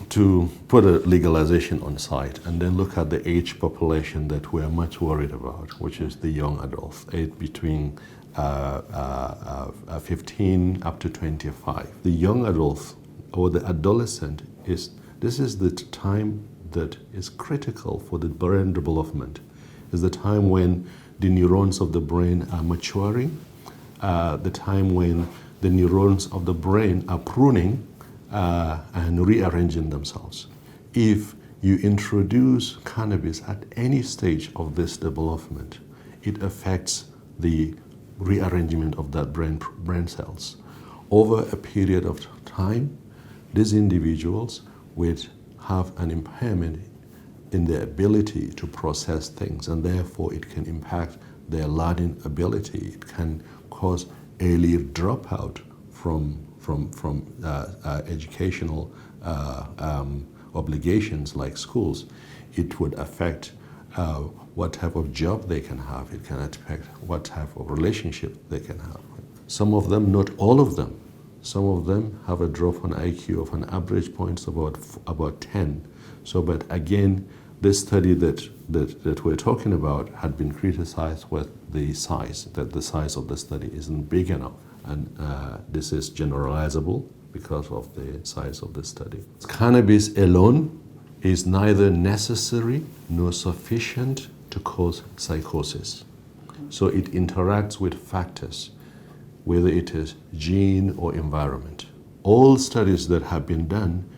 to put a legalization on site and then look at the age population that we are much worried about, which is the young adults, aged between 15 up to 25. The young adults or the adolescent this is the time that is critical for the brain development. It's the time when the neurons of the brain are maturing, the time when the neurons of the brain are pruning and rearranging themselves. If you introduce cannabis at any stage of this development, it affects the rearrangement of that brain cells. Over a period of time, these individuals would have an impairment in their ability to process things, and therefore it can impact their learning ability. It can cause early dropout from educational obligations like schools. It would affect what type of job they can have. It can affect what type of relationship they can have. Some of them, not all of them, some of them have a drop on IQ of an average points about 10. So, but again, this study that we're talking about had been criticized with the size, that the size of the study isn't big enough. And this is generalizable because of the size of the study. Cannabis alone is neither necessary nor sufficient to cause psychosis. So it interacts with factors, whether it is gene or environment. All studies that have been done,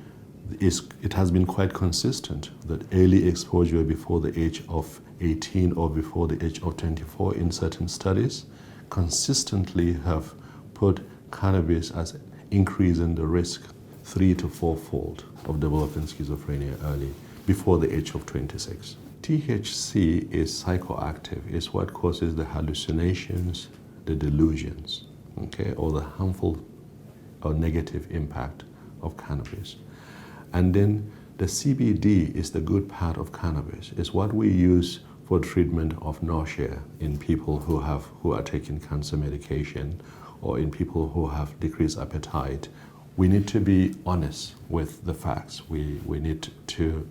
it has been quite consistent that early exposure before the age of 18 or before the age of 24 in certain studies consistently have put cannabis as increasing the risk 3 to 4-fold of developing schizophrenia early, before the age of 26. THC is psychoactive. It's what causes the hallucinations, the delusions, okay, or the harmful or negative impact of cannabis. And then the CBD is the good part of cannabis. It's what we use for treatment of nausea in people who are taking cancer medication, or in people who have decreased appetite. We need to be honest with the facts. We need to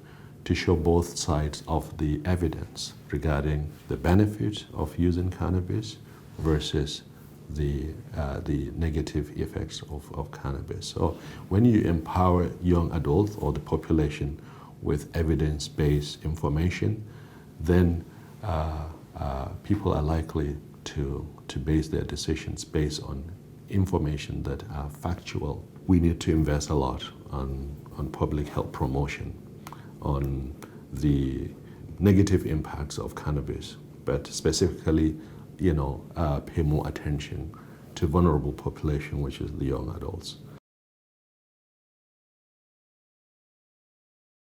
show both sides of the evidence regarding the benefit of using cannabis versus the negative effects of cannabis. So when you empower young adults or the population with evidence-based information, then people are likely to base their decisions based on information that are factual. We need to invest a lot on public health promotion, on the negative impacts of cannabis, but specifically, pay more attention to vulnerable population, which is the young adults.